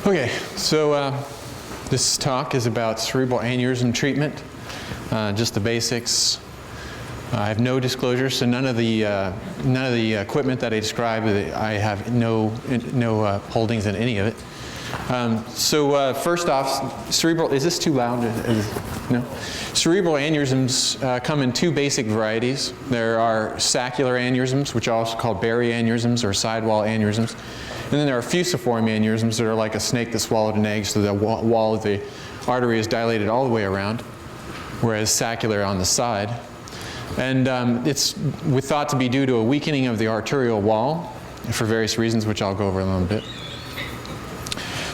Okay, so this talk is about cerebral aneurysm treatment, just the basics. I have no disclosures, so none of the equipment that I described, I have no holdings in any of it. So first off, cerebral, is this too loud? No? Cerebral aneurysms come in two basic varieties. There are saccular aneurysms, which are also called berry aneurysms or sidewall aneurysms. And then there are fusiform aneurysms that are like a snake that swallowed an egg, so the wall of the artery is dilated all the way around, whereas saccular on the side. And it's thought to be due to a weakening of the arterial wall for various reasons, which I'll go over in a little bit.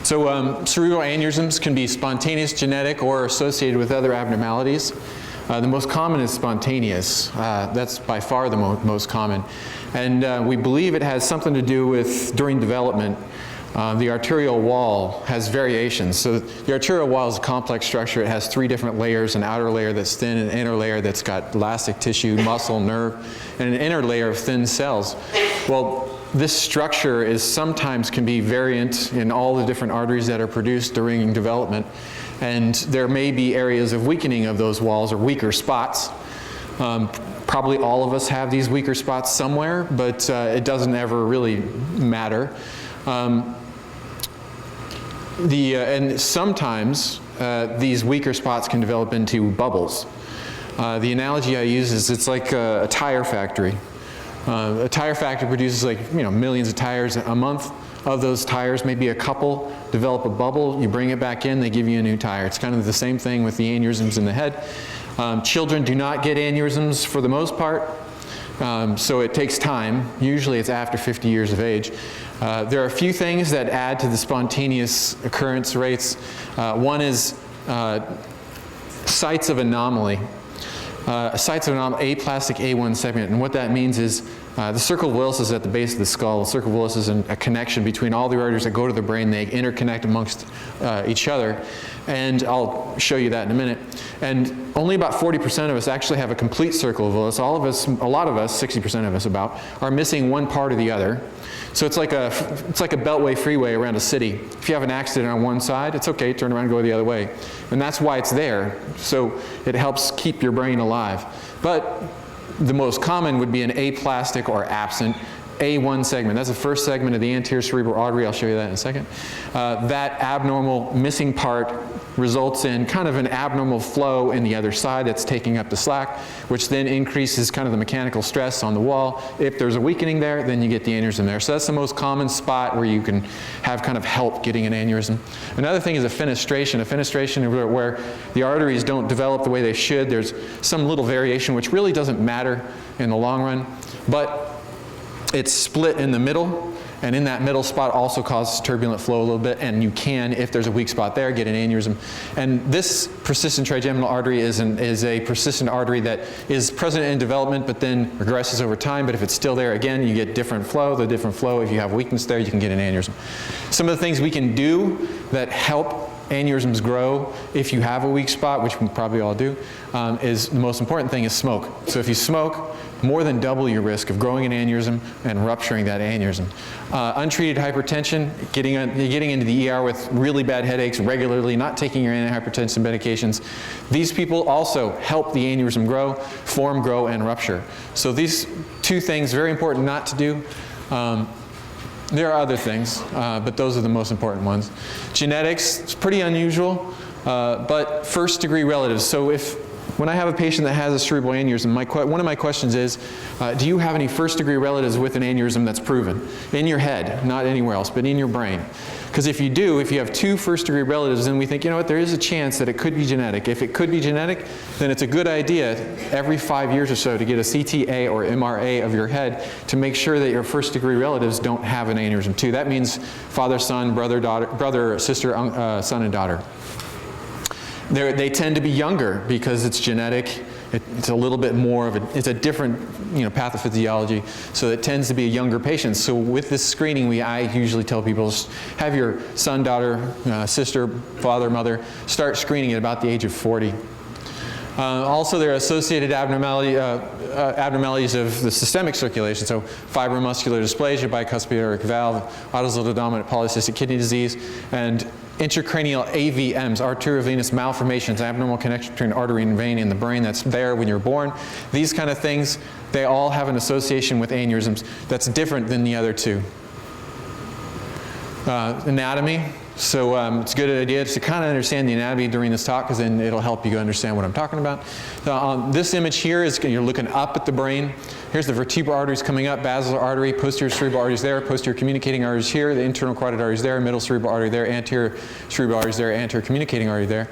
So cerebral aneurysms can be spontaneous, genetic, or associated with other abnormalities. The most common is spontaneous. That's by far the most common. And we believe it has something to do with, during development, the arterial wall has variations. So the arterial wall is a complex structure. It has three different layers: an outer layer that's thin, an inner layer that's got elastic tissue, muscle, nerve, and an inner layer of thin cells. Well, this structure is sometimes can be variant in all the different arteries that are produced during development. And there may be areas of weakening of those walls or weaker spots. Probably all of us have these weaker spots somewhere, but it doesn't ever really matter. And sometimes these weaker spots can develop into bubbles. The analogy I use is it's like a tire factory. A tire factory produces millions of tires a month. Of those tires, maybe a couple develop a bubble. You bring it back in, they give you a new tire. It's kind of the same thing with the aneurysms in the head. Children do not get aneurysms for the most part, so it takes time. Usually it's after 50 years of age. There are a few things that add to the spontaneous occurrence rates. One is sites of anomaly. Sites of anomaly, aplastic A1 segment, and what that means is the circle of Willis is at the base of the skull. The circle of Willis is a connection between all the arteries that go to the brain. They interconnect amongst each other, and I'll show you that in a minute. And only about 40% of us actually have a complete circle of Willis. All of us, a lot of us, 60% of us about, are missing one part or the other. So it's like a beltway freeway around a city. If you have an accident on one side, it's okay, turn around and go the other way. And that's why it's there. So it helps keep your brain alive. But the most common would be an aplastic or absent A1 segment. That's the first segment of the anterior cerebral artery. I'll show you that in a second. That abnormal missing part results in kind of an abnormal flow in the other side that's taking up the slack, which then increases kind of the mechanical stress on the wall. If there's a weakening there, then you get the aneurysm there. So that's the most common spot where you can have kind of help getting an aneurysm. Another thing is a fenestration. A fenestration is where the arteries don't develop the way they should. There's some little variation, which really doesn't matter in the long run, but it's split in the middle, and in that middle spot also causes turbulent flow a little bit, and you can, if there's a weak spot there, get an aneurysm. And this persistent trigeminal artery is a persistent artery that is present in development but then regresses over time. But if it's still there, again, you get different flow. The different flow, if you have weakness there, you can get an aneurysm. Some of the things we can do that help aneurysms grow if you have a weak spot, which we probably all do, is the most important thing is smoke. So if you smoke, more than double your risk of growing an aneurysm and rupturing that aneurysm. Untreated hypertension, getting into the ER with really bad headaches regularly, not taking your antihypertensive medications. These people also help the aneurysm grow, form, grow, and rupture. So these two things, very important not to do. There are other things, but those are the most important ones. Genetics, it's pretty unusual, but first degree relatives. So when I have a patient that has a cerebral aneurysm, one of my questions is, do you have any first degree relatives with an aneurysm that's proven? In your head, not anywhere else, but in your brain. Because if you do, if you have two first degree relatives, then we think, you know what, there is a chance that it could be genetic. If it could be genetic, then it's a good idea every 5 years or so to get a CTA or MRA of your head to make sure that your first degree relatives don't have an aneurysm too. That means father, son, brother, sister, son, and daughter. They tend to be younger because it's genetic. It's a little bit more of it's a different pathophysiology, so it tends to be a younger patient. So with this screening, I usually tell people, just have your son, daughter, sister, father, mother, start screening at about the age of 40. Also, there are associated abnormalities of the systemic circulation, so fibromuscular dysplasia, bicuspid aortic valve, autosomal dominant polycystic kidney disease, and intracranial AVMs, arteriovenous malformations, abnormal connection between artery and vein in the brain that's there when you're born. These kind of things, they all have an association with aneurysms that's different than the other two. Anatomy. So it's a good idea to kind of understand the anatomy during this talk, because then it'll help you understand what I'm talking about. This image here is you're looking up at the brain. Here's the vertebral arteries coming up, basilar artery, posterior cerebral arteries there, posterior communicating arteries here, the internal carotid arteries there, middle cerebral artery there, anterior cerebral arteries there, anterior communicating artery there.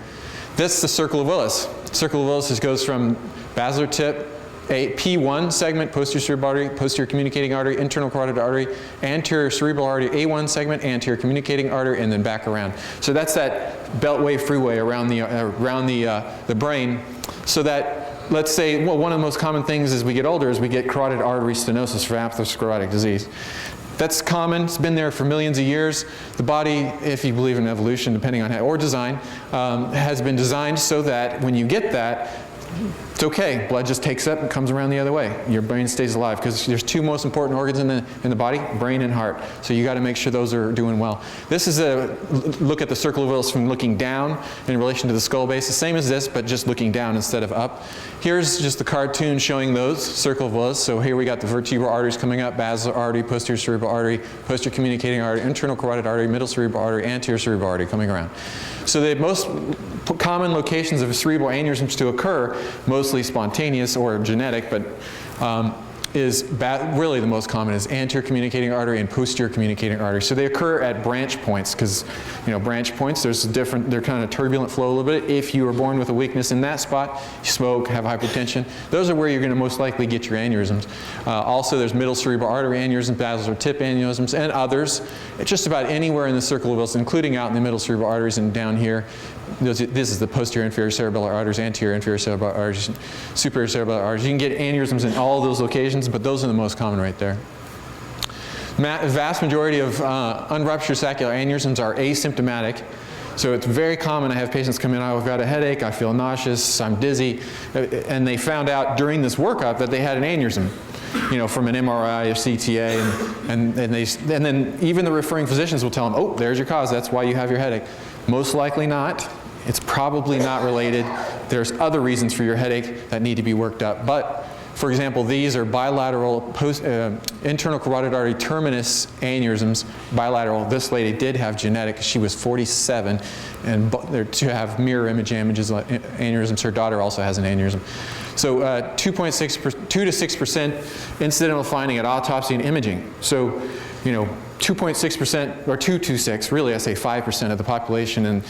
This is the circle of Willis. Circle of Willis goes from basilar tip, a P1 segment, posterior cerebral artery, posterior communicating artery, internal carotid artery, anterior cerebral artery, A1 segment, anterior communicating artery, and then back around. So that's that beltway freeway around the brain. So that, let's say, well, one of the most common things as we get older is we get carotid artery stenosis for atherosclerotic disease. That's common. It's been there for millions of years. The body, if you believe in evolution, depending on how, or design, has been designed so that when you get that, it's okay. Blood just takes up and comes around the other way. Your brain stays alive, because there's two most important organs in the body, brain and heart. So you got to make sure those are doing well. This is a look at the circle of Willis from looking down in relation to the skull base. The same as this, but just looking down instead of up. Here's just the cartoon showing those circle of Willis. So here we got the vertebral arteries coming up, basilar artery, posterior cerebral artery, posterior communicating artery, internal carotid artery, middle cerebral artery, anterior cerebral artery coming around. So the most common locations of cerebral aneurysms to occur, mostly spontaneous or genetic, but really the most common is anterior communicating artery and posterior communicating artery. So they occur at branch points, because branch points, they're kind of turbulent flow a little bit. If you were born with a weakness in that spot, you smoke, have hypertension, those are where you're going to most likely get your aneurysms. Also, there's middle cerebral artery aneurysms, basilar tip aneurysms, and others. Just about anywhere in the circle of Willis, including out in the middle cerebral arteries and down here. This is the posterior inferior cerebellar arteries, anterior inferior cerebellar arteries, superior cerebellar arteries. You can get aneurysms in all of those locations, but those are the most common right there. The vast majority of unruptured saccular aneurysms are asymptomatic. So it's very common. I have patients come in, I've got a headache, I feel nauseous, I'm dizzy, and they found out during this workup that they had an aneurysm, from an MRI or CTA, and then even the referring physicians will tell them, oh, there's your cause, that's why you have your headache. Most likely not. It's probably not related. There's other reasons for your headache that need to be worked up. But, for example, these are bilateral internal carotid artery terminus aneurysms, bilateral. This lady did have genetic. She was 47, and they're to have mirror image aneurysms. Her daughter also has an aneurysm. So 2 to 6% incidental finding at autopsy and imaging. So, 2.6% or 2 to 6, really I say 5% of the population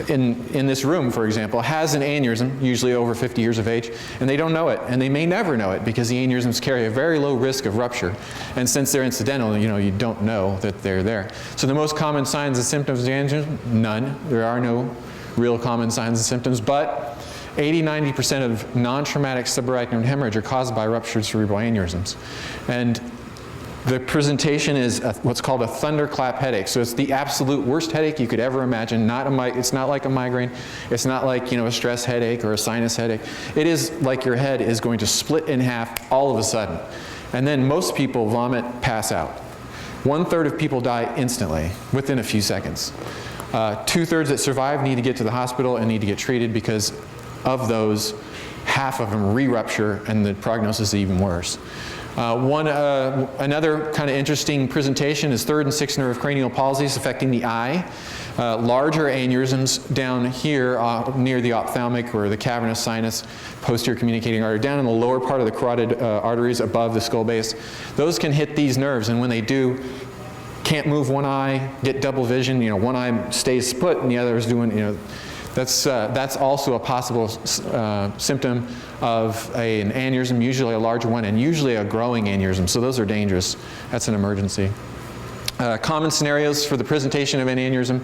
in this room, for example, has an aneurysm, usually over 50 years of age, and they don't know it, and they may never know it, because the aneurysms carry a very low risk of rupture. And since they're incidental, you don't know that they're there. So the most common signs and symptoms of the aneurysm, none. There are no real common signs and symptoms, but 80–90% of non-traumatic subarachnoid hemorrhage are caused by ruptured cerebral aneurysms. And the presentation is what's called a thunderclap headache. So it's the absolute worst headache you could ever imagine. It's not like a migraine. It's not like a stress headache or a sinus headache. It is like your head is going to split in half all of a sudden. And then most people vomit, pass out. 1/3 of people die instantly, within a few seconds. 2/3 that survive need to get to the hospital and need to get treated, because of those, half of them re-rupture, and the prognosis is even worse. Another kind of interesting presentation is 3rd and 6th nerve cranial palsies affecting the eye. Larger aneurysms down here near the ophthalmic or the cavernous sinus, posterior communicating artery, down in the lower part of the carotid arteries above the skull base. Those can hit these nerves, and when they do, can't move one eye, get double vision, one eye stays put and the other is doing, that's also a possible symptom of an aneurysm, usually a larger one, and usually a growing aneurysm. So those are dangerous. That's an emergency. Common scenarios for the presentation of an aneurysm: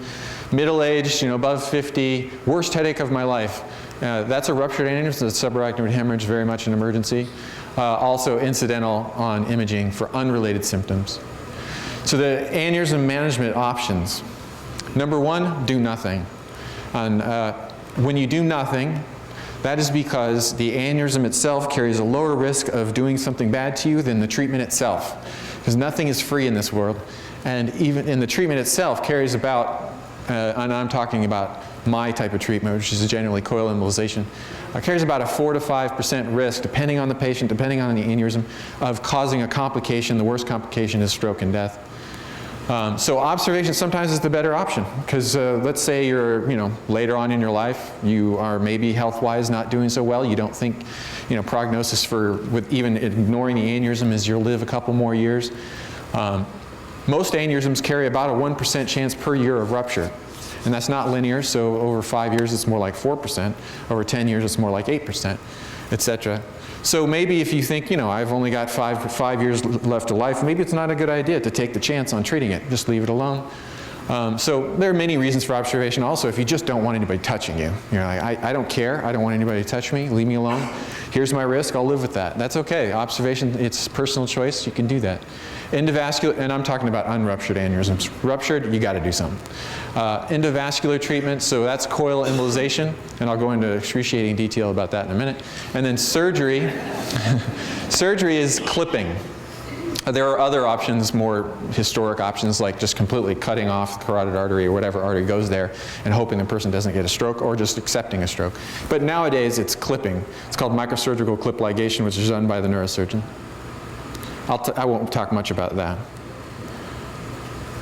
middle-aged, above 50, worst headache of my life. That's a ruptured aneurysm. It's a subarachnoid hemorrhage, very much an emergency. Also incidental on imaging for unrelated symptoms. So the aneurysm management options. Number one, do nothing. And when you do nothing, That is because the aneurysm itself carries a lower risk of doing something bad to you than the treatment itself. Because nothing is free in this world. And even in the treatment itself carries about, and I'm talking about my type of treatment, which is generally coil embolization, carries about a 4 to 5% risk, depending on the patient, depending on the aneurysm, of causing a complication. The worst complication is stroke and death. So observation sometimes is the better option, because let's say you're, later on in your life, you are maybe health-wise not doing so well. You don't think, prognosis with even ignoring the aneurysm is you'll live a couple more years. Most aneurysms carry about a 1% chance per year of rupture. And that's not linear, so over 5 years it's more like 4%. Over 10 years it's more like 8%, etc. So maybe if you think, I've only got five years left of life, maybe it's not a good idea to take the chance on treating it. Just leave it alone. So there are many reasons for observation also. If you just don't want anybody touching you, you're like, I don't care, I don't want anybody to touch me, leave me alone. Here's my risk, I'll live with that. That's okay. Observation, it's personal choice, you can do that. Endovascular, and I'm talking about unruptured aneurysms. Ruptured, you got to do something. Endovascular treatment, so that's coil embolization, and I'll go into excruciating detail about that in a minute. And then surgery, surgery is clipping. There are other options, more historic options, like just completely cutting off the carotid artery or whatever artery goes there and hoping the person doesn't get a stroke, or just accepting a stroke. But nowadays it's clipping. It's called microsurgical clip ligation, which is done by the neurosurgeon. I won't talk much about that.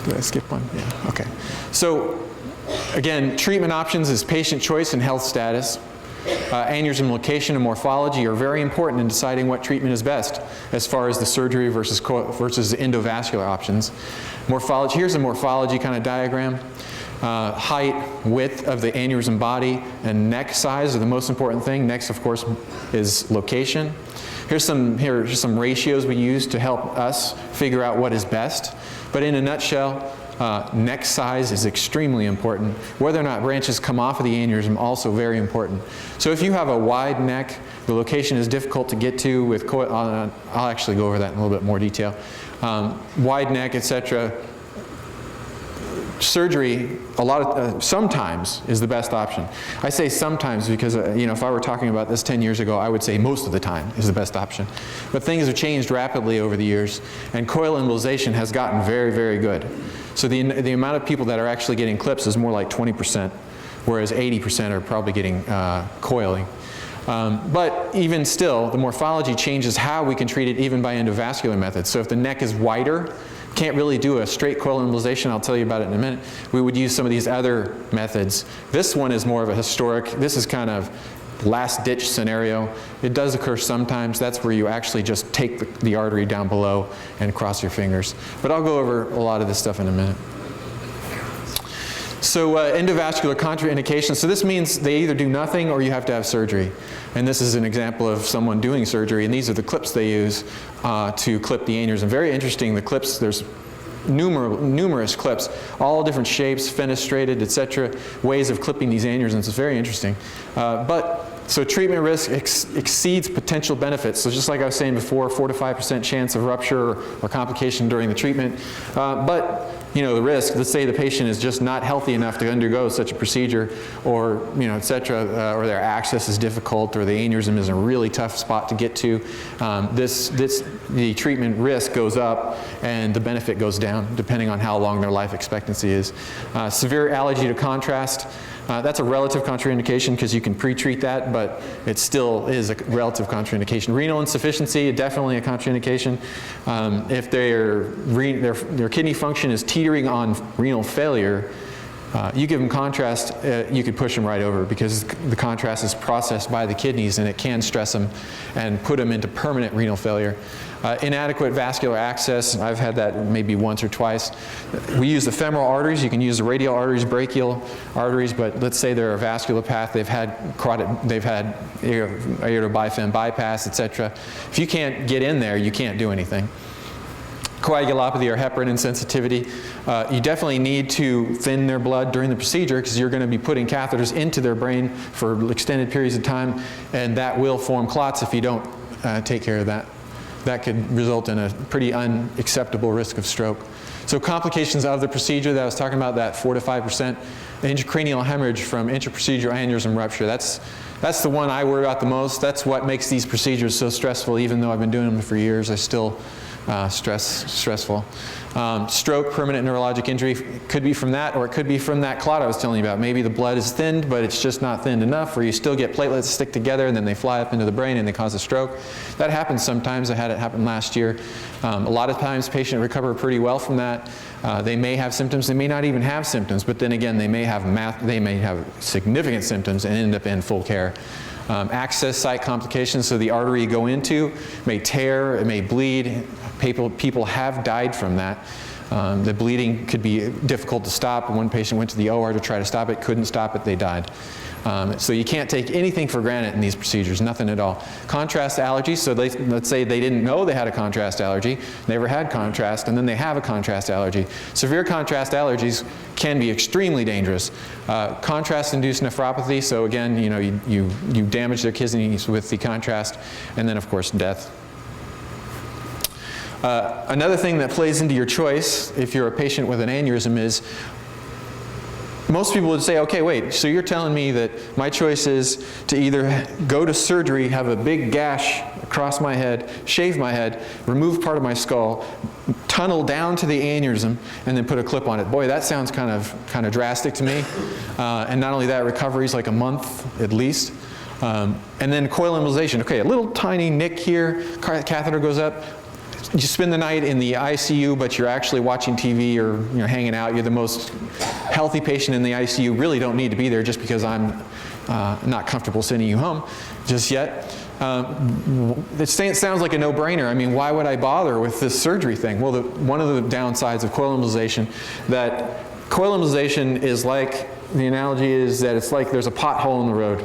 Did I skip one? Yeah, okay. So again, treatment options is patient choice and health status. Aneurysm location and morphology are very important in deciding what treatment is best as far as the surgery versus the endovascular options. Morphology, here's a morphology kind of diagram. Height, width of the aneurysm body, and neck size are the most important thing. Next, of course, is location. Here's some ratios we use to help us figure out what is best. But in a nutshell, neck size is extremely important. Whether or not branches come off of the aneurysm, also very important. So if you have a wide neck, the location is difficult to get to with coil. I'll actually go over that in a little bit more detail. Wide neck, etc. Surgery, sometimes is the best option. I say sometimes because if I were talking about this 10 years ago, I would say most of the time is the best option. But things have changed rapidly over the years, and coil embolization has gotten very, very good. So the amount of people that are actually getting clips is more like 20%, whereas 80% are probably getting coiling. But even still, the morphology changes how we can treat it even by endovascular methods. So if the neck is wider, can't really do a straight coil embolization, I'll tell you about it in a minute. We would use some of these other methods. This one is more of a historic, this is kind of last ditch scenario. It does occur sometimes. That's where you actually just take the artery down below and cross your fingers. But I'll go over a lot of this stuff in a minute. So endovascular contraindications. So this means they either do nothing or you have to have surgery. And this is an example of someone doing surgery, and these are the clips they use to clip the aneurysm. Very interesting, the clips, there's numerous clips, all different shapes, fenestrated, etc., ways of clipping these aneurysms. It's very interesting. So treatment risk exceeds potential benefits. So just like I was saying before, 4 to 5% chance of rupture or complication during the treatment. But the risk, let's say the patient is just not healthy enough to undergo such a procedure, or etc., or their access is difficult, or the aneurysm is a really tough spot to get to. The treatment risk goes up and the benefit goes down depending on how long their life expectancy is. Severe allergy to contrast. That's a relative contraindication because you can pre-treat that, but it still is a relative contraindication. Renal insufficiency, definitely a contraindication. If their kidney function is teetering on renal failure, you give them contrast, you could push them right over because the contrast is processed by the kidneys and it can stress them and put them into permanent renal failure. Inadequate vascular access, I've had that maybe once or twice. We use the femoral arteries, you can use the radial arteries, brachial arteries, but let's say they're a vasculopath, they've had aortobiphym bypass, etc. If you can't get in there, you can't do anything. Coagulopathy or heparin insensitivity. You definitely need to thin their blood during the procedure because you're going to be putting catheters into their brain for extended periods of time, and that will form clots if you don't take care of that. That could result in a pretty unacceptable risk of stroke. So complications of the procedure that I was talking about, that 4 to 5%, intracranial hemorrhage from intraprocedural aneurysm rupture, that's That's the one I worry about the most. That's what makes these procedures so stressful. Even though I've been doing them for years, I still stressful. Stroke, permanent neurologic injury, could be from that, or it could be from that clot I was telling you about. Maybe the blood is thinned, but it's just not thinned enough, or you still get platelets stick together and then they fly up into the brain and they cause a stroke. That happens sometimes. I had it happen last year. A lot of times patients recover pretty well from that. They may have symptoms, they may not even have symptoms, but then again, they may have significant symptoms and end up in full care. Access site complications, so the artery you go into may tear, it may bleed. People have died from that. The bleeding could be difficult to stop. One patient went to the OR to try to stop it, couldn't stop it, they died. So you can't take anything for granted in these procedures, nothing at all. Contrast allergies, so let's say they didn't know they had a contrast allergy, never had contrast, and then they have a contrast allergy. Severe contrast allergies can be extremely dangerous. Contrast-induced nephropathy, so again, you damage their kidneys with the contrast, and then of course death. Another thing that plays into your choice if you're a patient with an aneurysm is, most people would say, okay, wait, so you're telling me that my choice is to either go to surgery, have a big gash across my head, shave my head, remove part of my skull, tunnel down to the aneurysm, and then put a clip on it. Boy, that sounds kind of drastic to me. And not only that, recovery is like a month at least. And then coil embolization. Okay, a little tiny nick here, catheter goes up. You spend the night in the ICU, but you're actually watching TV or hanging out. You're the most healthy patient in the ICU. Really don't need to be there just because I'm not comfortable sending you home just yet. It sounds like a no-brainer. I mean, why would I bother with this surgery thing? Well, one of the downsides of coil embolization, that coil embolization is like, the analogy is that it's like there's a pothole in the road.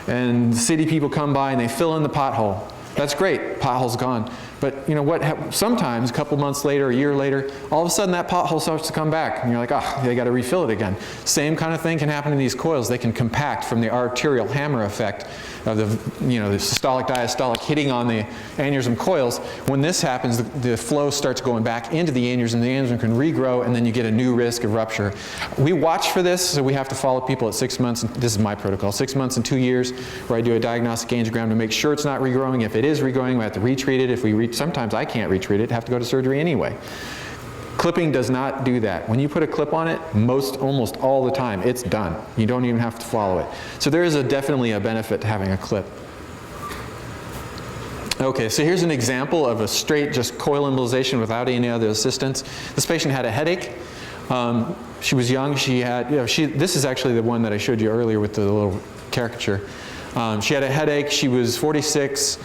And city people come by and they fill in the pothole. That's great, pothole's gone. But you know what, sometimes a couple months later, a year later, all of a sudden that pothole starts to come back. And you're like, oh, they got to refill it again. Same kind of thing can happen in these coils. They can compact from the arterial hammer effect of the systolic diastolic hitting on the aneurysm coils. When this happens, the flow starts going back into the aneurysm can regrow, and then you get a new risk of rupture. We watch for this, so we have to follow people at 6 months. This is my protocol, 6 months and 2 years, where I do a diagnostic angiogram to make sure it's not regrowing. If it is regrowing, we have to retreat it. Sometimes I can't retreat it, have to go to surgery anyway. Clipping does not do that. When you put a clip on it, almost all the time, it's done. You don't even have to follow it. So there is definitely a benefit to having a clip. Okay, so here's an example of a straight just coil embolization without any other assistance. This patient had a headache. She was young. She had, this is actually the one that I showed you earlier with the little caricature. She had a headache. She was 46.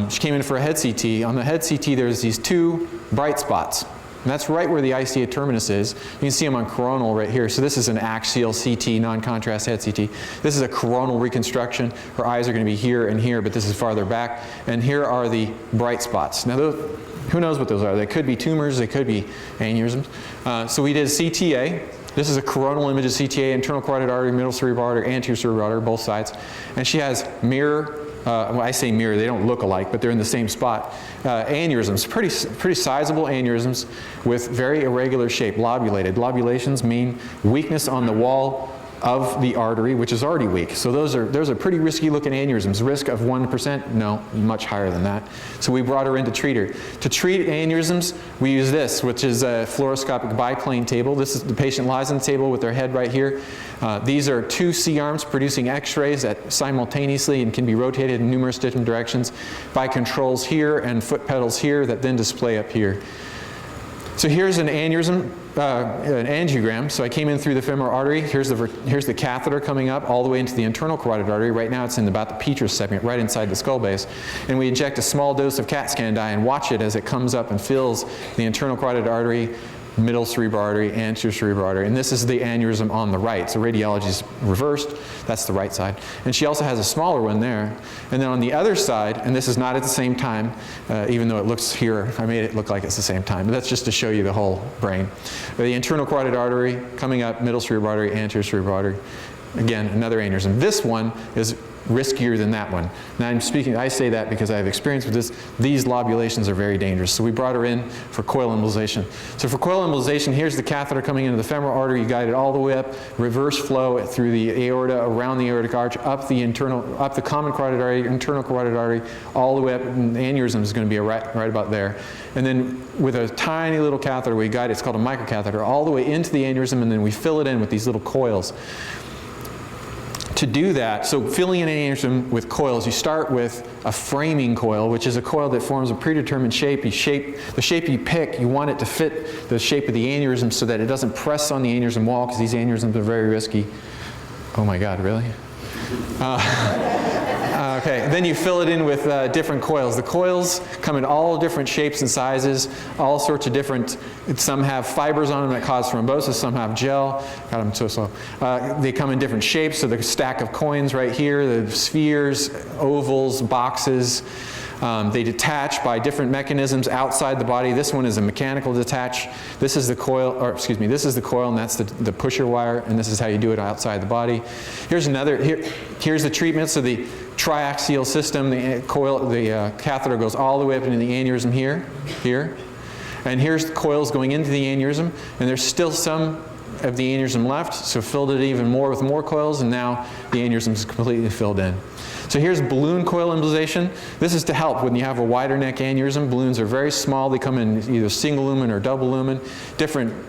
She came in for a head CT. On the head CT, there's these two bright spots. And that's right where the ICA terminus is. You can see them on coronal right here. So this is an axial CT, non-contrast head CT. This is a coronal reconstruction. Her eyes are going to be here and here, but this is farther back. And here are the bright spots. Now, who knows what those are? They could be tumors. They could be aneurysms. So we did CTA. This is a coronal image of CTA, internal carotid artery, middle cerebral artery, anterior cerebral artery, both sides. And she has mirror, well, I say mirror, they don't look alike, but they're in the same spot. Aneurysms, pretty sizable aneurysms with very irregular shape, lobulated. Lobulations mean weakness on the wall of the artery, which is already weak. So those are pretty risky looking aneurysms. Risk of 1%? No, much higher than that. So we brought her in to treat her. To treat aneurysms, we use this, which is a fluoroscopic biplane table. This is the patient lies on the table with their head right here. These are two C-arms producing X-rays that simultaneously and can be rotated in numerous different directions by controls here and foot pedals here that then display up here. So here's an aneurysm, an angiogram. So I came in through the femoral artery. Here's the catheter coming up all the way into the internal carotid artery. Right now it's in about the petrous segment, right inside the skull base. And we inject a small dose of CAT scan dye and watch it as it comes up and fills the internal carotid artery, middle cerebral artery, anterior cerebral artery. And this is the aneurysm on the right. So radiology is reversed. That's the right side. And she also has a smaller one there. And then on the other side, and this is not at the same time, even though it looks here, I made it look like it's the same time. But that's just to show you the whole brain. The internal carotid artery coming up, middle cerebral artery, anterior cerebral artery. Again, another aneurysm. This one is riskier than that one. Now I say that because I have experience with this. These lobulations are very dangerous. So we brought her in for coil embolization. So for coil embolization, here's the catheter coming into the femoral artery. You guide it all the way up, reverse flow through the aorta, around the aortic arch, up the common carotid artery, internal carotid artery, all the way up, and the aneurysm is going to be right about there. And then with a tiny little catheter, we guide it, it's called a microcatheter, all the way into the aneurysm, and then we fill it in with these little coils. To do that, so filling in an aneurysm with coils, you start with a framing coil, which is a coil that forms a predetermined shape. The shape you pick, you want it to fit the shape of the aneurysm so that it doesn't press on the aneurysm wall, because these aneurysms are very risky. Oh my God, really? Okay, then you fill it in with different coils. The coils come in all different shapes and sizes, all sorts of different, some have fibers on them that cause thrombosis, some have gel. God, I'm so slow. They come in different shapes, so the stack of coins right here, the spheres, ovals, boxes. They detach by different mechanisms outside the body. This one is a mechanical detach. This is the coil, or excuse me, this is the coil, and that's the pusher wire, and this is how you do it outside the body. Here's another, here's the treatment. So the triaxial system, the catheter goes all the way up into the aneurysm here. And here's the coils going into the aneurysm, and there's still some of the aneurysm left, so filled it even more with more coils, and now the aneurysm is completely filled in. So here's balloon coil embolization. This is to help when you have a wider neck aneurysm. Balloons are very small. They come in either single lumen or double lumen. Different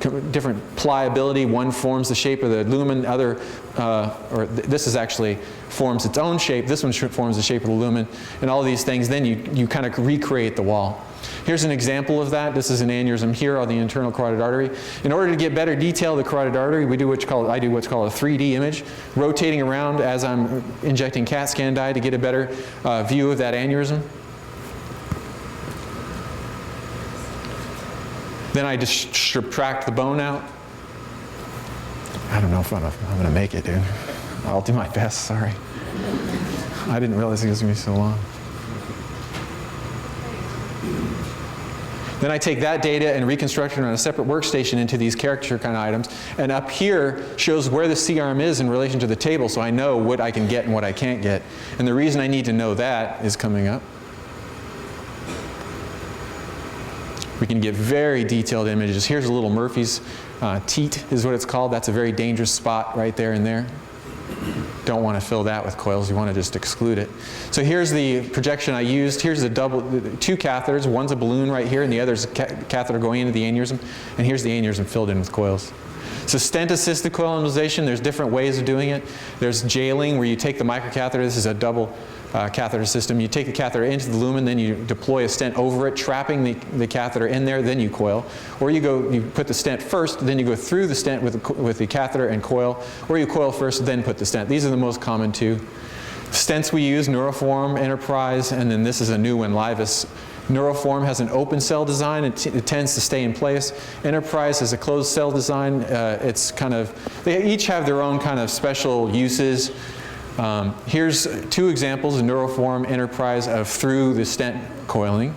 pliability. One forms the shape of the lumen. This is actually forms its own shape. This one forms the shape of the lumen. And all these things, then you kind of recreate the wall. Here's an example of that. This is an aneurysm here on the internal carotid artery. In order to get better detail of the carotid artery, I do what's called a 3D image, rotating around as I'm injecting CAT scan dye to get a better view of that aneurysm. Then I just subtract the bone out. I don't know if I'm going to make it, dude. I'll do my best, sorry. I didn't realize it was going to be so long. Then I take that data and reconstruct it on a separate workstation into these caricature kind of items. And up here shows where the C-arm is in relation to the table, so I know what I can get and what I can't get. And the reason I need to know that is coming up. We can get very detailed images. Here's a little Murphy's teat is what it's called. That's a very dangerous spot right there and there. Don't want to fill that with coils. You want to just exclude it. So here's the projection I used. Here's the two catheters. One's a balloon right here, and the other's a catheter going into the aneurysm. And here's the aneurysm filled in with coils. So stent-assisted coil embolization, there's different ways of doing it. There's jailing, where you take the microcatheter. This is a double catheter system. You take the catheter into the lumen, then you deploy a stent over it, trapping the catheter in there, then you coil. Or you put the stent first, then you go through the stent with the catheter and coil. Or you coil first, then put the stent. These are the most common two. Stents we use, Neuroform, Enterprise, and then this is a new one, Livus. Neuroform has an open cell design. It tends to stay in place. Enterprise has a closed cell design. They each have their own kind of special uses. Here's two examples of Neuroform, Enterprise of through the stent coiling.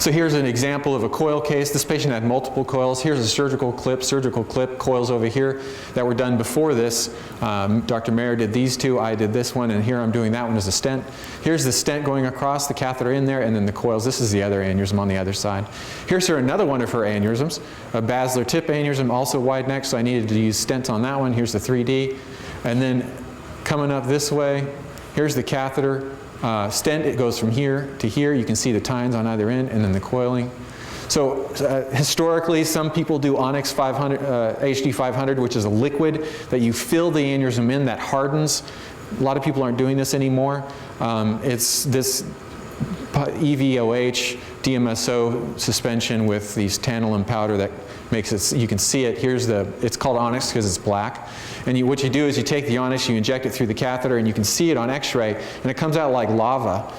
So here's an example of a coil case. This patient had multiple coils. Here's a surgical clip, coils over here that were done before this. Dr. Mayer did these two, I did this one, and here I'm doing that one as a stent. Here's the stent going across, the catheter in there, and then the coils. This is the other aneurysm on the other side. Here's another one of her aneurysms, a basilar tip aneurysm, also wide neck, so I needed to use stents on that one. Here's the 3D. And then coming up this way, here's the catheter. Stent, it goes from here to here. You can see the tines on either end, and then the coiling. So historically, some people do Onyx 500, HD 500, which is a liquid that you fill the aneurysm in that hardens. A lot of people aren't doing this anymore. It's this EVOH, DMSO suspension with these tantalum powder that makes it, you can see it. It's called Onyx because it's black. And what you do is you take the Onyx, you inject it through the catheter, and you can see it on X-ray, and it comes out like lava.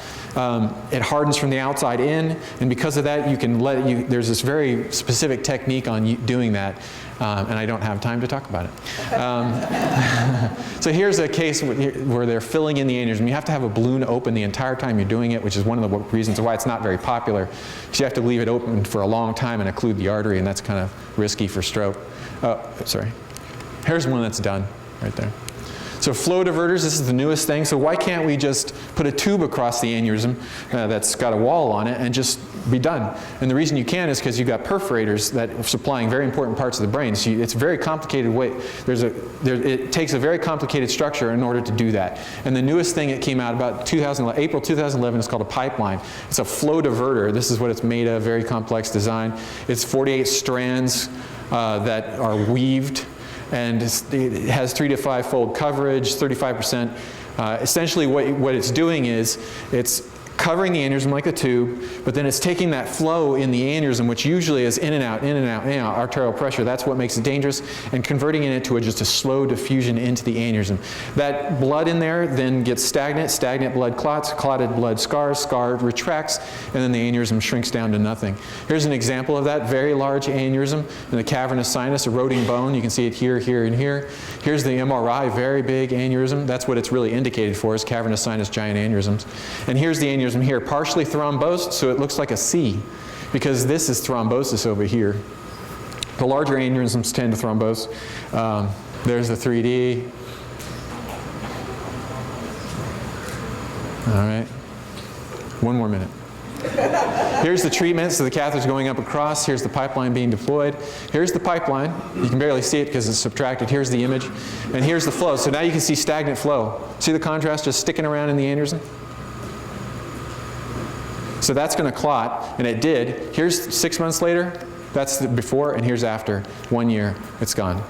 It hardens from the outside in, and because of that, you can there's this very specific technique on doing that, and I don't have time to talk about it. So here's a case where they're filling in the aneurysm. You have to have a balloon open the entire time you're doing it, which is one of the reasons why it's not very popular, because you have to leave it open for a long time and occlude the artery, and that's kind of risky for stroke. Oh, sorry. Here's one that's done right there. So flow diverters, this is the newest thing. So why can't we just put a tube across the aneurysm that's got a wall on it and just be done? And the reason you can is because you've got perforators that are supplying very important parts of the brain. So it's a very complicated way. It takes a very complicated structure in order to do that. And the newest thing that came out about April 2011 is called a pipeline. It's a flow diverter. This is what it's made of, very complex design. It's 48 strands that are weaved. And it has 3 to 5 fold coverage, 35%. Essentially what it's doing is it's covering the aneurysm like a tube, but then it's taking that flow in the aneurysm, which usually is in and out, in and out, in and out, arterial pressure. That's what makes it dangerous, and converting it into just a slow diffusion into the aneurysm. That blood in there then gets stagnant, stagnant blood clots, clotted blood scars, scar retracts, and then the aneurysm shrinks down to nothing. Here's an example of that, very large aneurysm in the cavernous sinus, eroding bone. You can see it here, here, and here. Here's the MRI, very big aneurysm. That's what it's really indicated for, is cavernous sinus giant aneurysms. And here's the aneurysm here, partially thrombosed, so it looks like a C, because this is thrombosis over here. The larger aneurysms tend to thrombose. There's the 3D. All right, one more minute. Here's the treatment, so the catheter's going up across. Here's the pipeline being deployed. Here's the pipeline. You can barely see it because it's subtracted. Here's the image, and here's the flow. So now you can see stagnant flow. See the contrast just sticking around in the aneurysm? So that's going to clot, and it did. Here's 6 months later. That's the before, and here's after. 1 year. It's gone.